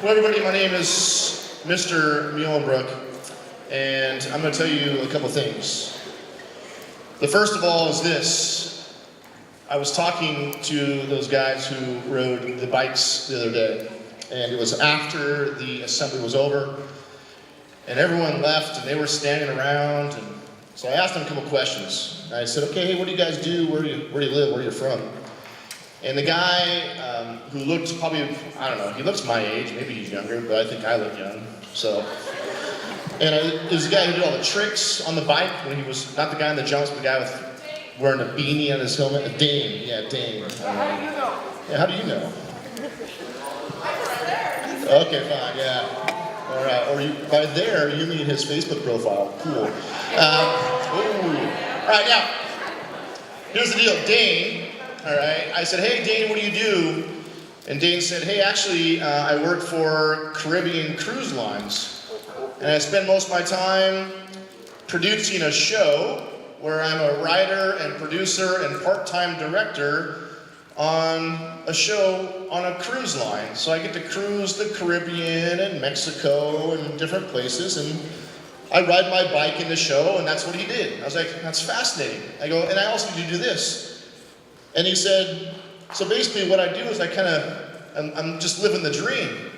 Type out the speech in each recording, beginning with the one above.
Hello everybody, my name is Mr. Muhlenbrook, and I'm going to tell you a couple things. The first of all is this. I was talking to those guys who rode the bikes the other day, and it was after the assembly was over, and everyone left, and they were standing around, and so I asked them a couple questions. I said, okay, hey, what do you guys do? Where do you live? Where are you from? And the guy who looked probably, I don't know, he looks my age, maybe he's younger, but I think I look young, so. And it was the guy who did all the tricks on the bike when he was, not the guy in the jumps, but the guy with wearing a beanie on his helmet, a Dane, yeah, Dane. How do you know? Yeah, how do you know? Okay, fine, yeah. All right, or by there, you mean his Facebook profile, cool. All right, now, here's the deal, Dane. All right, I said, hey, Dane, what do you do? And Dane said, hey, actually, I work for Caribbean Cruise Lines. And I spend most of my time producing a show where I'm a writer and producer and part-time director on a show on a cruise line. So I get to cruise the Caribbean and Mexico and different places, and I ride my bike in the show, and that's what he did. I was like, that's fascinating. I go, and I also need to do this. And he said, so basically what I do is I'm just living the dream.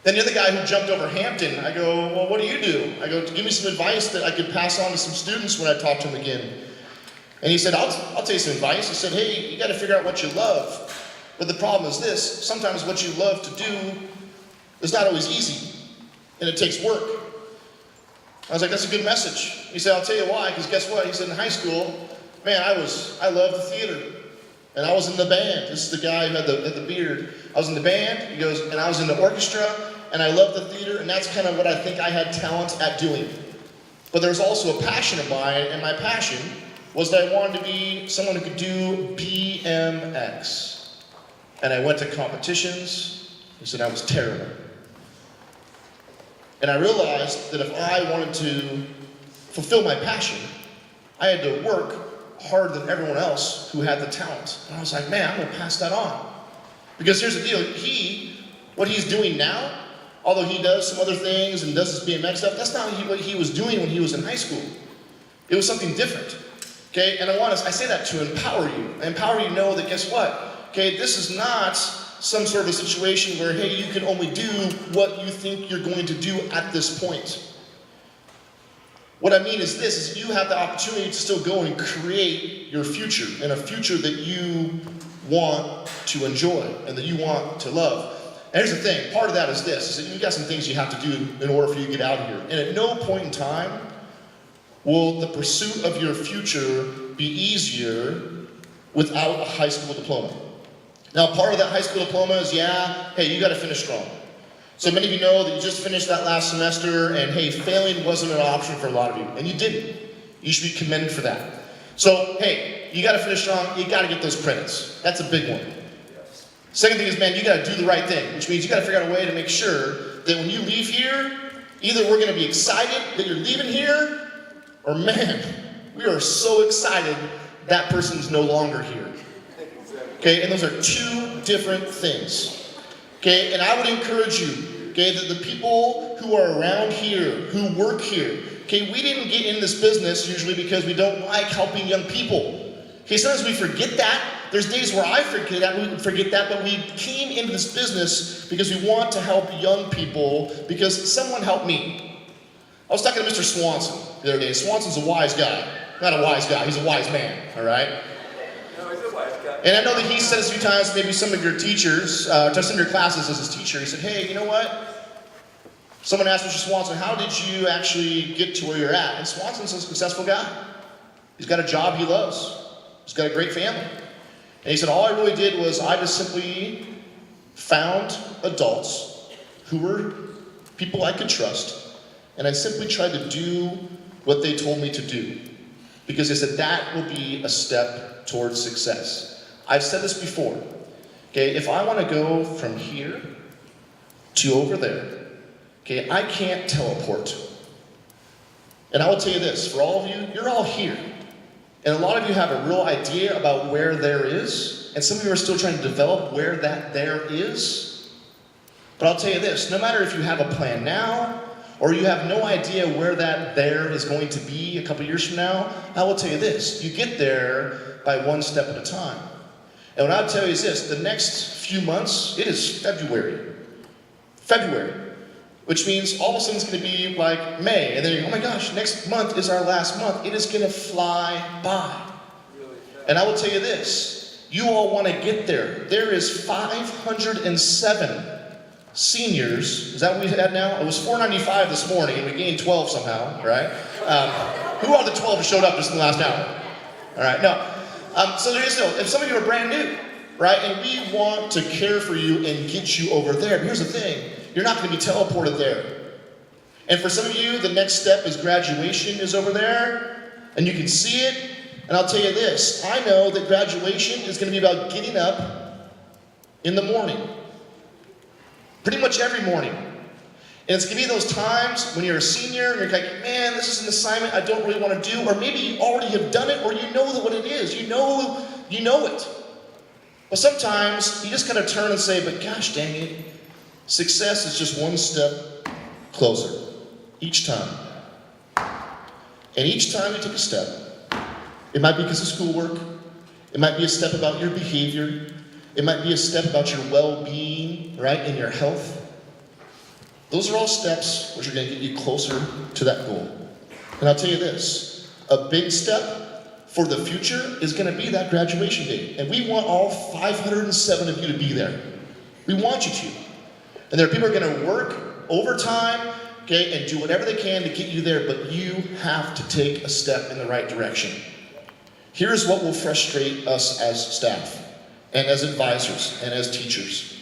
Then the other guy who jumped over Hampton, I go, well, what do you do? I go, give me some advice that I could pass on to some students when I talk to them again. And he said, I'll tell you some advice. He said, hey, you got to figure out what you love. But the problem is this, sometimes what you love to do is not always easy, and it takes work. I was like, that's a good message. He said, I'll tell you why, because guess what? He said, in high school, man, I loved the theater. And I was in the band. This is the guy who had the beard. I was in the band, he goes, and I was in the orchestra, and I loved the theater, and that's kind of what I think I had talent at doing. But there was also a passion of mine, and my passion was that I wanted to be someone who could do BMX. And I went to competitions. He said I was terrible. And I realized that if I wanted to fulfill my passion, I had to work harder than everyone else who had the talent. And I was like, man, I'm gonna pass that on. Because here's the deal, what he's doing now, although he does some other things and does this BMX stuff, that's not what he was doing when he was in high school. It was something different, okay? And I say that to empower you. Empower you to know that, guess what? Okay, this is not some sort of a situation where, hey, you can only do what you think you're going to do at this point. What I mean is this, is you have the opportunity to still go and create your future, and a future that you want to enjoy and that you want to love. And here's the thing, part of that is this, is that you've got some things you have to do in order for you to get out of here. And at no point in time will the pursuit of your future be easier without a high school diploma. Now, part of that high school diploma is, yeah, hey, you gotta finish strong. So many of you know that you just finished that last semester, and hey, failing wasn't an option for a lot of you, and you didn't. You should be commended for that. So, hey, you gotta finish strong, you gotta get those credits. That's a big one. Second thing is, man, you gotta do the right thing, which means you gotta figure out a way to make sure that when you leave here, either we're gonna be excited that you're leaving here, or man, we are so excited that person's no longer here. Okay, and those are two different things. Okay, and I would encourage you, okay, that the people who are around here, who work here, okay, we didn't get in this business usually because we don't like helping young people. Okay, sometimes we forget that. There's days where I forget that, but we came into this business because we want to help young people because someone helped me. I was talking to Mr. Swanson the other day. Swanson's a wise guy. Not a wise guy, he's a wise man, all right? And I know that he said a few times, maybe some of your teachers, to some of your classes as his teacher, he said, hey, you know what? Someone asked Mr. Swanson, how did you actually get to where you're at? And Swanson's a successful guy. He's got a job he loves. He's got a great family. And he said, all I really did was I just simply found adults who were people I could trust, and I simply tried to do what they told me to do. Because they said that will be a step towards success. I've said this before, okay, if I want to go from here to over there, okay, I can't teleport. And I will tell you this, for all of you, you're all here. And a lot of you have a real idea about where there is, and some of you are still trying to develop where that there is. But I'll tell you this, no matter if you have a plan now, or you have no idea where that there is going to be a couple years from now, I will tell you this, you get there by one step at a time. And what I'll tell you is this, the next few months, it is February. Which means all of a sudden it's going to be like May, and then you go, oh my gosh, next month is our last month. It is going to fly by. And I will tell you this, you all want to get there. There is 507 seniors. Is that what we had now? It was 495 this morning, and we gained 12 somehow, right? Who are the 12 who showed up just in the last hour? All right, no. So there is no, if some of you are brand new, right, and we want to care for you and get you over there. But here's the thing, you're not going to be teleported there. And for some of you, the next step is graduation is over there, and you can see it. And I'll tell you this, I know that graduation is going to be about getting up in the morning. Pretty much every morning. And it's going to be those times when you're a senior and you're like, man, this is an assignment I don't really want to do, or maybe you already have done it, or you know what it is. You know it. But sometimes you just kind of turn and say, but gosh dang it, success is just one step closer each time. And each time you take a step, it might be because of schoolwork, it might be a step about your behavior, it might be a step about your well-being, right, and your health. Those are all steps which are going to get you closer to that goal. And I'll tell you this, a big step for the future is going to be that graduation date. And we want all 507 of you to be there. We want you to. And there are people who are going to work overtime, okay, and do whatever they can to get you there, but you have to take a step in the right direction. Here's what will frustrate us as staff, and as advisors, and as teachers.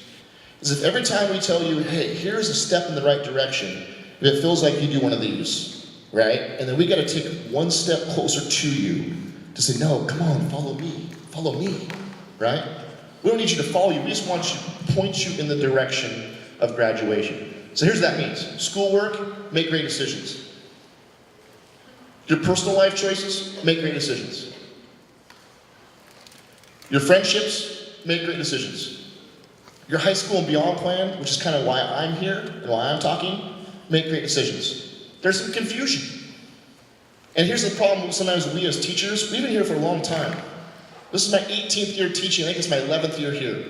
Is if every time we tell you, hey, here's a step in the right direction, if it feels like you do one of these, right? And then we got to take one step closer to you to say, no, come on, follow me, right? We don't need you to follow you, we just want to point you in the direction of graduation. So here's what that means. Schoolwork, make great decisions. Your personal life choices, make great decisions. Your friendships, make great decisions. Your high school and beyond plan, which is kind of why I'm here and why I'm talking, make great decisions. There's some confusion. And here's the problem sometimes we as teachers, we've been here for a long time. This is my 18th year teaching, I think it's my 11th year here.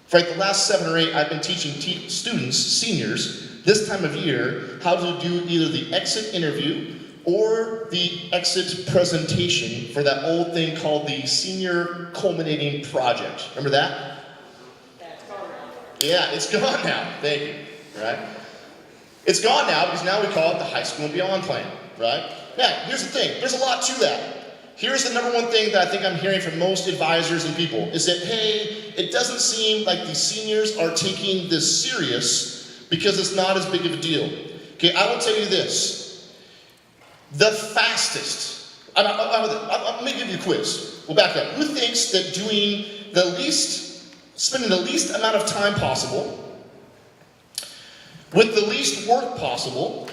For like the last 7 or 8, I've been teaching students, seniors, this time of year, how to do either the exit interview or the exit presentation for that old thing called the Senior Culminating Project. Remember that? Yeah, it's gone now. Thank you. Right? It's gone now because now we call it the High School and Beyond Plan. Right? Now, here's the thing. There's a lot to that. Here's the number one thing that I think I'm hearing from most advisors and people is that, hey, it doesn't seem like the seniors are taking this serious because it's not as big of a deal. Okay, I will tell you this. The fastest, let me give you a quiz. We'll back up. Who thinks that spending the least amount of time possible, with the least work possible,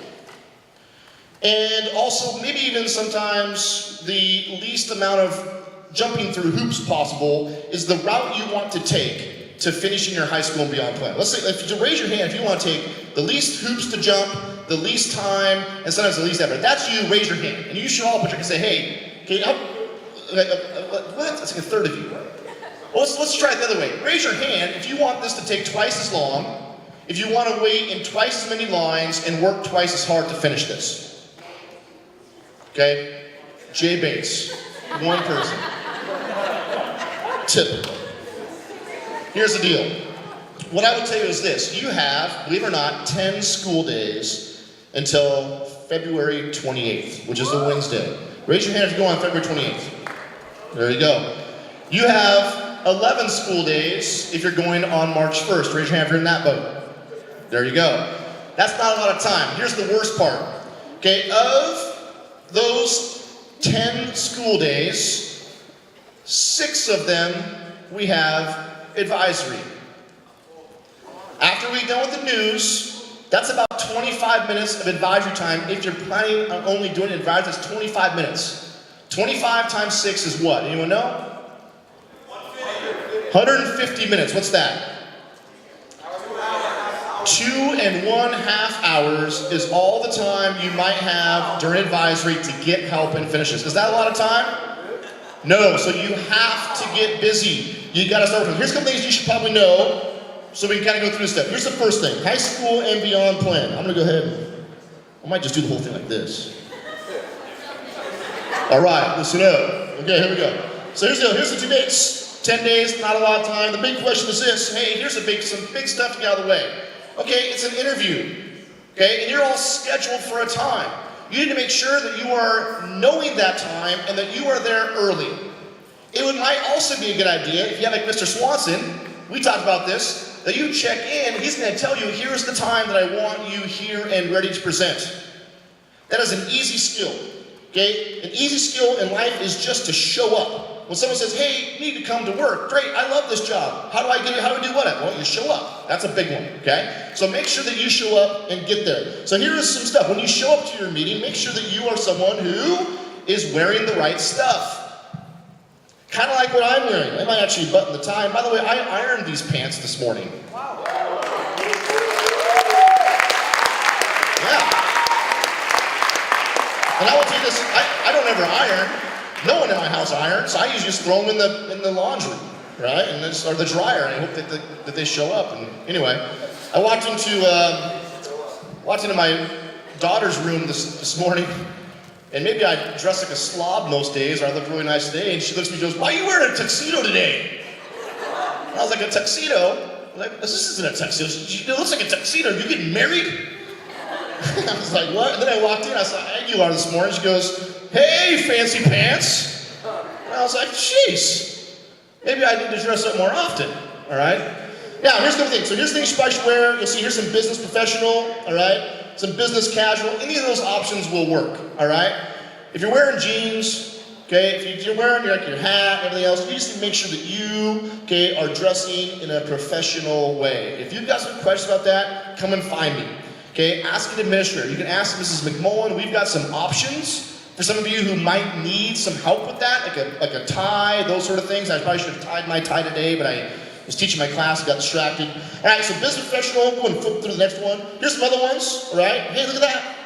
and also maybe even sometimes the least amount of jumping through hoops possible is the route you want to take to finishing your high school and beyond plan? Let's say, if you raise your hand if you want to take the least hoops to jump, the least time, and sometimes the least effort. That's you, raise your hand. And you should all put your hand and say, hey, can you help? What? That's like a third of you. Well, let's try it the other way. Raise your hand if you want this to take twice as long, if you want to wait in twice as many lines and work twice as hard to finish this. Okay? Jay Bates, one person. Typical. Here's the deal. What I would tell you is this. You have, believe it or not, 10 school days until February 28th, which is a Wednesday. Raise your hand if you go on February 28th. There you go. You have 11 school days if you're going on March 1st. Raise your hand if you're in that boat. There you go. That's not a lot of time. Here's the worst part. Okay, of those 10 school days, 6 of them we have advisory. After we're done with the news, that's about 25 minutes of advisory time. If you're planning on only doing advisory, that's 25 minutes. 25 times 6 is what? Anyone know? 150 minutes. What's that? 2.5 hours is all the time you might have during advisory to get help and finish this. Is that a lot of time? No, so you have to get busy. You gotta start with. Here's a couple things you should probably know, so we can kind of go through this step. Here's the first thing, high school and beyond plan. I'm gonna go ahead, I might just do the whole thing like this. All right, listen up. Okay, here we go. So here's the 2 dates, 10 days, not a lot of time. The big question is this, hey, here's some big stuff to get out of the way. Okay, it's an interview, okay, and you're all scheduled for a time. You need to make sure that you are knowing that time and that you are there early. Might also be a good idea, if you have like Mr. Swanson, we talked about this, that you check in, he's gonna tell you, here's the time that I want you here and ready to present. That is an easy skill, okay? An easy skill in life is just to show up. When someone says, hey, you need to come to work, great, I love this job. How do I do what? Well, you show up. That's a big one, okay? So make sure that you show up and get there. So here is some stuff. When you show up to your meeting, make sure that you are someone who is wearing the right stuff. Kind of like what I'm wearing. I might actually button the tie. By the way, I ironed these pants this morning. Wow. Yeah. And I will tell you this, I don't ever iron. No one in my house irons, so I usually just throw them in the laundry, right? Or the dryer, and I hope that they show up. And anyway, I walked into my daughter's room this morning, and maybe I dress like a slob most days, or I look really nice today, and she looks at me and goes, why are you wearing a tuxedo today? And I was like, a tuxedo? I'm like, this isn't a tuxedo. It looks like a tuxedo. Are you getting married? I was like, what? And then I walked in, I saw, how you are this morning? She goes, hey, fancy pants. And I was like, jeez, maybe I need to dress up more often, all right? Yeah, here's the thing. So here's things you probably should wear. You'll see here's some business professional, all right? Some business casual. Any of those options will work, all right? If you're wearing jeans, okay, if you're wearing your hat, everything else, you just need to make sure that you, okay, are dressing in a professional way. If you've got some questions about that, come and find me, okay? Ask an administrator. You can ask Mrs. McMullen. We've got some options. For some of you who might need some help with that, like a tie, those sort of things. I probably should have tied my tie today, but I was teaching my class, got distracted. All right, so business professional, go and flip through the next one. Here's some other ones, all right? Hey, look at that.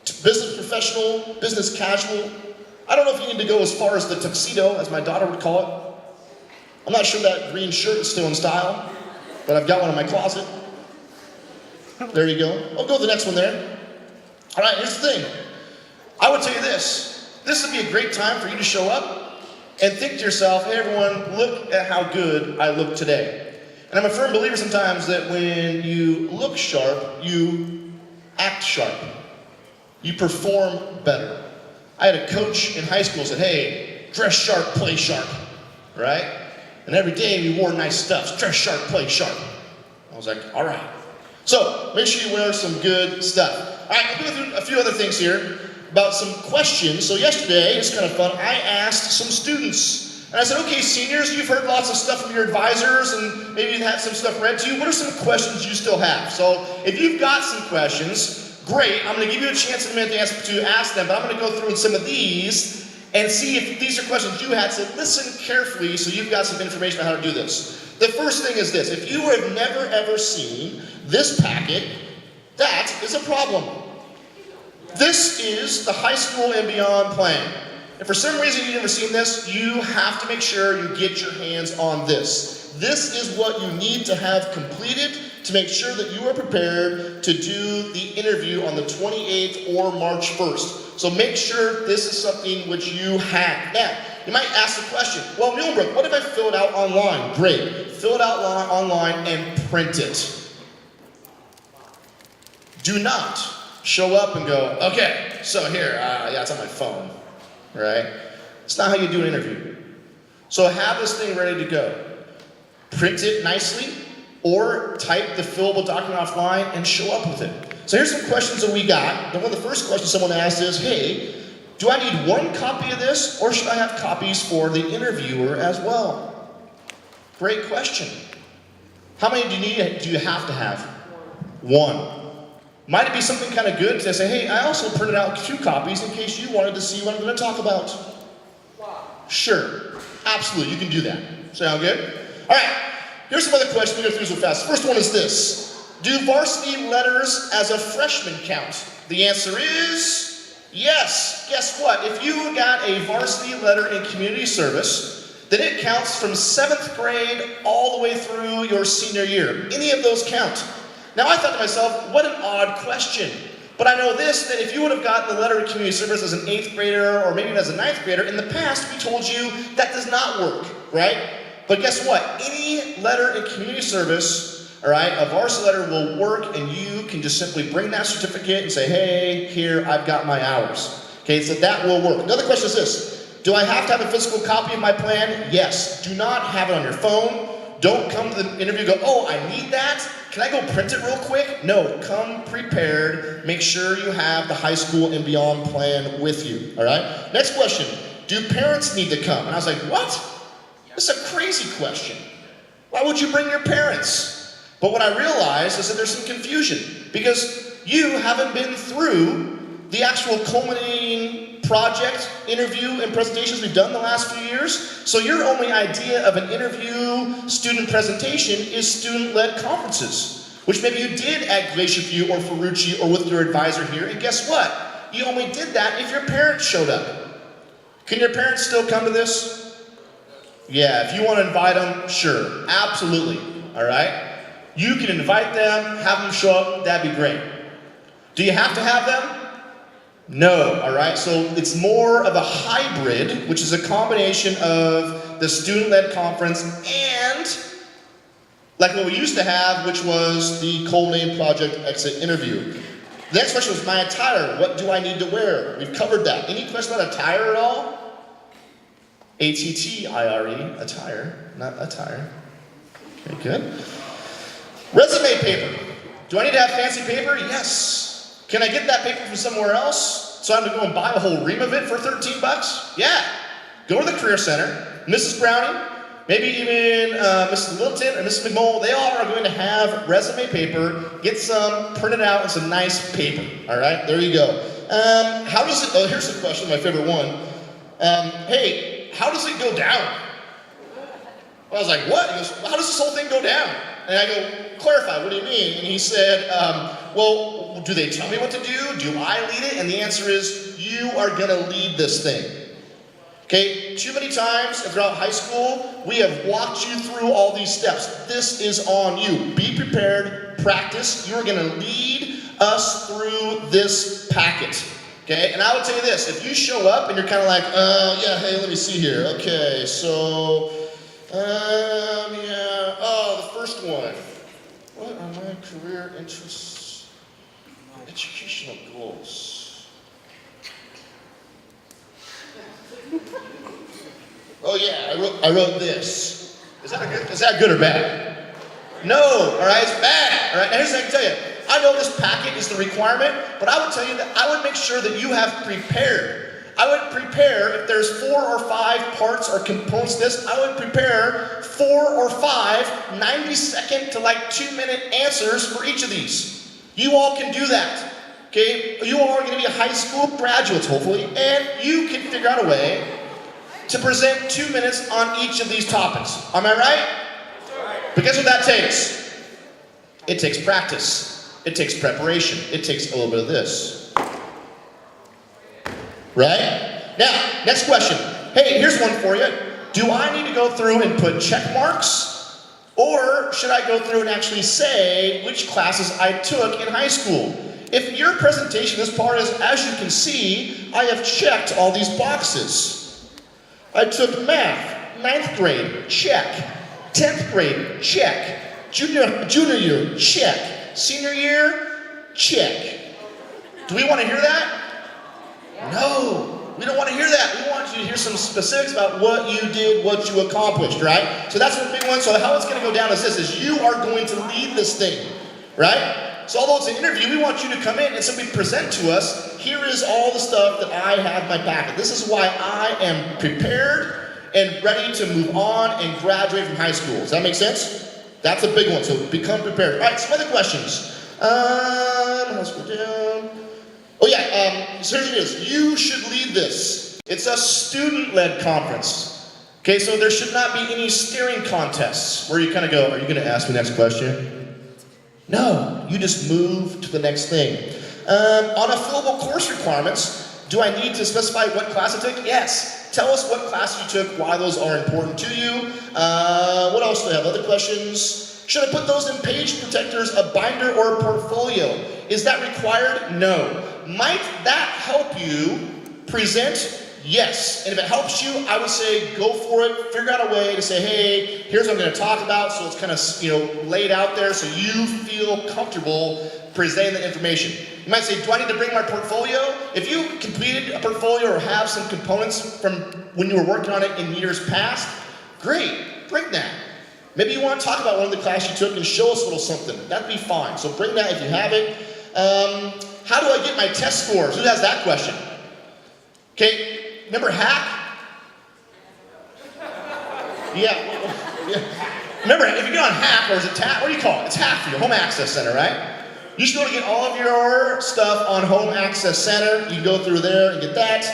Business professional, business casual. I don't know if you need to go as far as the tuxedo, as my daughter would call it. I'm not sure that green shirt is still in style, but I've got one in my closet. There you go. I'll go to the next one there. All right, here's the thing. I would tell you this would be a great time for you to show up and think to yourself, hey everyone, look at how good I look today. And I'm a firm believer sometimes that when you look sharp, you act sharp. You perform better. I had a coach in high school who said, hey, dress sharp, play sharp, right? And every day we wore nice stuff, dress sharp, play sharp. I was like, all right. So make sure you wear some good stuff. All right, I'll go through a few other things here about some questions. So yesterday, it's kind of fun, I asked some students. And I said, okay, seniors, you've heard lots of stuff from your advisors and maybe you've had some stuff read to you. What are some questions you still have? So if you've got some questions, great. I'm going to give you a chance in a minute to ask them, but I'm going to go through some of these and see if these are questions you had. So listen carefully so you've got some information on how to do this. The first thing is this. If you have never ever seen this packet, that is a problem. This is the high school and beyond plan. If for some reason you've never seen this, you have to make sure you get your hands on this. This is what you need to have completed to make sure that you are prepared to do the interview on the 28th or March 1st. So make sure this is something which you have. Now, you might ask the question, well, Muhlenbrook, what if I fill it out online? Great. Fill it out online and print it. Do not show up and go, okay, so here, yeah, it's on my phone, right? It's not how you do an interview. So have this thing ready to go. Print it nicely, or type the fillable document offline and show up with it. So here's some questions that we got. And one of the first questions someone asked is, hey, do I need one copy of this, or should I have copies for the interviewer as well? Great question. How many do you have to have? One. Might it be something kind of good to say, hey, I also printed out 2 copies in case you wanted to see what I'm going to talk about? Wow. Sure. Absolutely. You can do that. Sound good? All right. Here's some other questions we go through so fast. First one is this. Do varsity letters as a freshman count? The answer is yes. Guess what? If you got a varsity letter in community service, then it counts from 7th grade all the way through your senior year. Any of those count. Now I thought to myself, what an odd question. But I know this, that if you would have gotten the letter in community service as an 8th grader or maybe as a 9th grader, in the past we told you that does not work, right? But guess what? Any letter in community service, all right, a varsity letter will work, and you can just simply bring that certificate and say, hey, here, I've got my hours. Okay, so that will work. Another question is this. Do I have to have a physical copy of my plan? Yes. Do not have it on your phone. Don't come to the interview and go, oh, I need that. Can I go print it real quick? No, come prepared. Make sure you have the high school and beyond plan with you, all right? Next question. Do parents need to come? And I was like, what? This is a crazy question. Why would you bring your parents? But what I realized is that there's some confusion because you haven't been through the actual culminating project, interview, and presentations we've done the last few years. So your only idea of an interview student presentation is student-led conferences, which maybe you did at Glacier View or Ferrucci or with your advisor here. And guess what? You only did that if your parents showed up. Can your parents still come to this? Yeah, if you want to invite them, sure, absolutely, all right? You can invite them, have them show up, that'd be great. Do you have to have them? No, all right? So it's more of a hybrid, which is a combination of the student-led conference and like what we used to have, which was the culminating project exit interview. The next question was my attire. What do I need to wear? We've covered that. Any question about attire at all? A-T-T-I-R-E, attire, not attire. Okay, good. Resume paper. Do I need to have fancy paper? Yes. Can I get that paper from somewhere else? So I'm going to go and buy a whole ream of it for 13 bucks? Yeah. Go to the Career Center. Mrs. Browning, maybe even Mrs. Littleton or Mrs. McMull, they all are going to have resume paper. Get some, print it out in some nice paper. All right, there you go. How does it, oh, here's the question, my favorite one. Hey, how does it go down? I was like, what? He goes, well, how does this whole thing go down? And I go, clarify, what do you mean? And he said, well, do they tell me what to do? Do I lead it? And the answer is, you are gonna lead this thing. Okay, too many times throughout high school, we have walked you through all these steps. This is on you. Be prepared, practice. You're gonna lead us through this packet. Okay, and I would tell you this, if you show up and you're kind of like, yeah, hey, let me see here. Okay, so, yeah, oh, the first one. What are my career interests? Educational goals. Oh yeah, I wrote this. Is that good or bad? No, all right, it's bad. All right, now here's what I can tell you. I know this packet is the requirement, but I would tell you that I would make sure that you have prepared. I would prepare, if there's 4 or 5 parts or components to this, I would prepare 4 or 5 90-second to like 2-minute answers for each of these. You all can do that, okay? You all are gonna be high school graduates, hopefully, and you can figure out a way to present 2 minutes on each of these topics. Am I right? But guess what that takes? It takes practice. It takes preparation. It takes a little bit of this. Right? Now, next question. Hey, here's one for you. Do I need to go through and put check marks? Or should I go through and actually say which classes I took in high school? If your presentation, this part is, as you can see, I have checked all these boxes. I took math, 9th grade, check. 10th grade, check. Junior year, check. Senior year, check. Do we want to hear that? No, we don't want to hear that. We want you to hear some specifics about what you did, what you accomplished, right? So that's the big one. So how it's going to go down is this, is you are going to lead this thing, right? So although it's an interview, we want you to come in and simply present to us, here is all the stuff that I have in my packet. This is why I am prepared and ready to move on and graduate from high school. Does that make sense? That's a big one, so become prepared. All right, some other questions. Let's go down. Oh yeah, so here it is. You should lead this. It's a student-led conference. Okay, so there should not be any steering contests where you kind of go, are you going to ask me next question? No, you just move to the next thing. On a fillable course requirements, do I need to specify what class I took? Yes. Tell us what class you took, why those are important to you. What else do I have? Other questions? Should I put those in page protectors, a binder, or a portfolio? Is that required? No. Might that help you present? Yes. And if it helps you, I would say go for it. Figure out a way to say, hey, here's what I'm going to talk about, so it's kind of laid out there so you feel comfortable presenting the information. You might say, do I need to bring my portfolio? If you completed a portfolio or have some components from when you were working on it in years past, great, bring that. Maybe you want to talk about one of the classes you took and show us a little something. That'd be fine. So bring that if you have it. How do I get my test scores? Who has that question? Okay, remember hack? Yeah. Remember, if you get on hack, or is it tap? What do you call it? It's hack for your home access center, right? You should be able to get all of your stuff on Home Access Center. You can go through there and get that.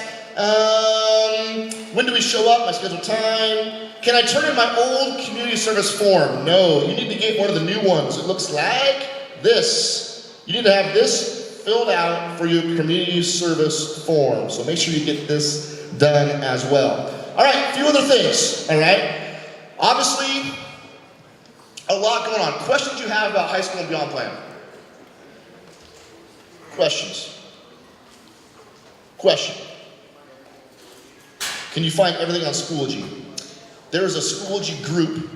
When do we show up? My scheduled time. Can I turn in my old community service form? No, you need to get one of the new ones. It looks like this. You need to have this filled out for your community service form. So make sure you get this done as well. All right, a few other things, all right? Obviously, a lot going on. Questions you have about high school and beyond plan? Questions? Question. Can you find everything on Schoology? There is a Schoology group.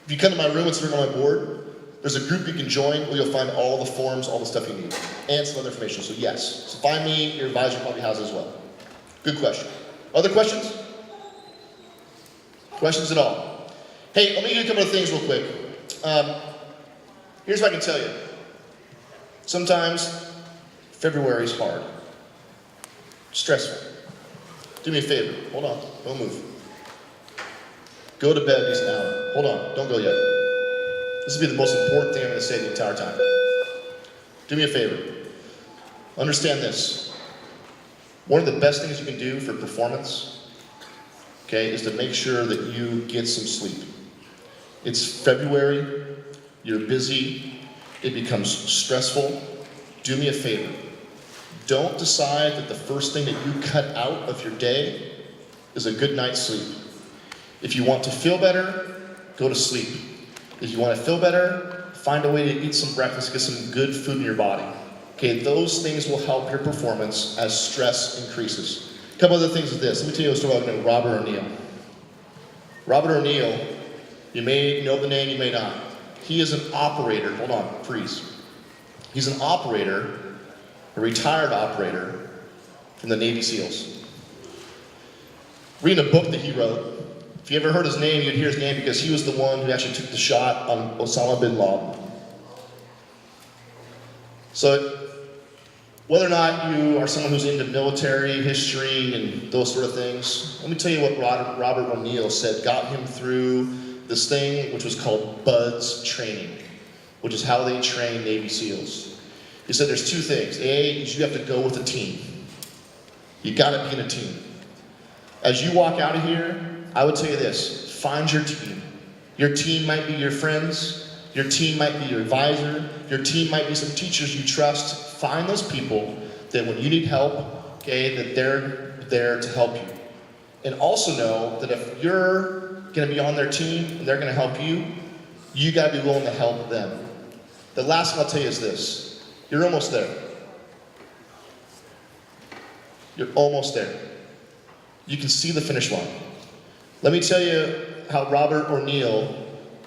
If you come to my room and sit on my board, there's a group you can join where you'll find all the forms, all the stuff you need, and some other information. So yes, so find me, your advisor probably has it as well. Good question. Other questions? Questions at all? Hey, let me give you a couple of things real quick. Here's what I can tell you. Sometimes February is hard, stressful. Do me a favor, hold on, don't move. Go to bed a decent hour. Hold on, don't go yet. This will be the most important thing I'm gonna say the entire time. Do me a favor, understand this. One of the best things you can do for performance, okay, is to make sure that you get some sleep. It's February, you're busy, it becomes stressful. Do me a favor. Don't decide that the first thing that you cut out of your day is a good night's sleep. If you want to feel better, go to sleep. If you want to feel better, find a way to eat some breakfast, get some good food in your body. Okay, those things will help your performance as stress increases. A couple other things with this. Let me tell you a story about Robert O'Neill. Robert O'Neill, you may know the name, you may not. He is an operator. Hold on, freeze. He's an operator, a retired operator from the Navy SEALs. Reading a book that he wrote. If you ever heard his name, you'd hear his name because he was the one who actually took the shot on Osama bin Laden. So, whether or not you are someone who's into military history and those sort of things, let me tell you what Robert O'Neill said got him through this thing which was called BUDS training, which is how they train Navy SEALs. He said there's two things. A is you have to go with a team. You gotta be in a team. As you walk out of here, I would tell you this, find your team. Your team might be your friends, your team might be your advisor, your team might be some teachers you trust. Find those people that when you need help, okay, that they're there to help you. And also know that if you're gonna be on their team and they're gonna help you, you gotta be willing to help them. The last thing I'll tell you is this. You're almost there. You're almost there. You can see the finish line. Let me tell you how Robert O'Neill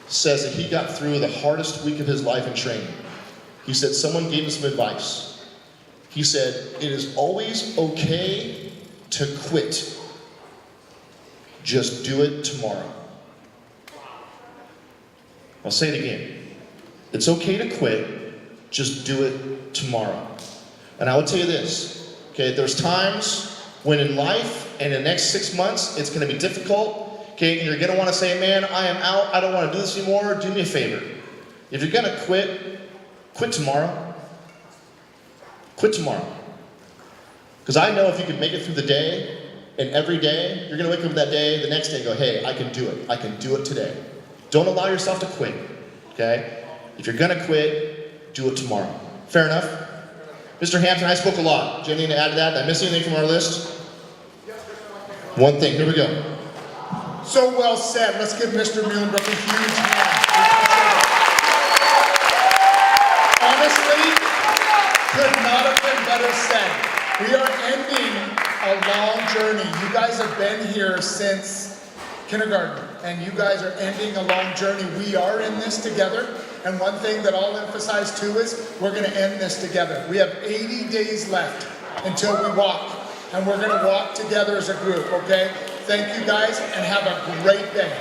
says that he got through the hardest week of his life in training. He said someone gave him some advice. He said, it is always okay to quit. Just do it tomorrow. I'll say it again. It's okay to quit. Just do it tomorrow. And I would tell you this, okay, there's times when in life and in the next 6 months, it's gonna be difficult, okay, and you're gonna wanna say, man, I am out, I don't wanna do this anymore, do me a favor. If you're gonna quit, quit tomorrow. Quit tomorrow. Because I know if you can make it through the day, and every day, you're gonna wake up that day, the next day, and go, hey, I can do it today. Don't allow yourself to quit, okay? If you're gonna quit, do it tomorrow. Fair enough? Mr. Hampton, I spoke a lot. Do you have anything to add to that? Did I miss anything from our list? One thing, here we go. So well said. Let's give Mr. Muhlenbrook a huge hand. Honestly, could not have been better said. We are ending a long journey. You guys have been here since kindergarten, and you guys are ending a long journey. We are in this together, and one thing that I'll emphasize too is we're going to end this together. We have 80 days left until we walk, and we're going to walk together as a group, okay? Thank you guys, and have a great day.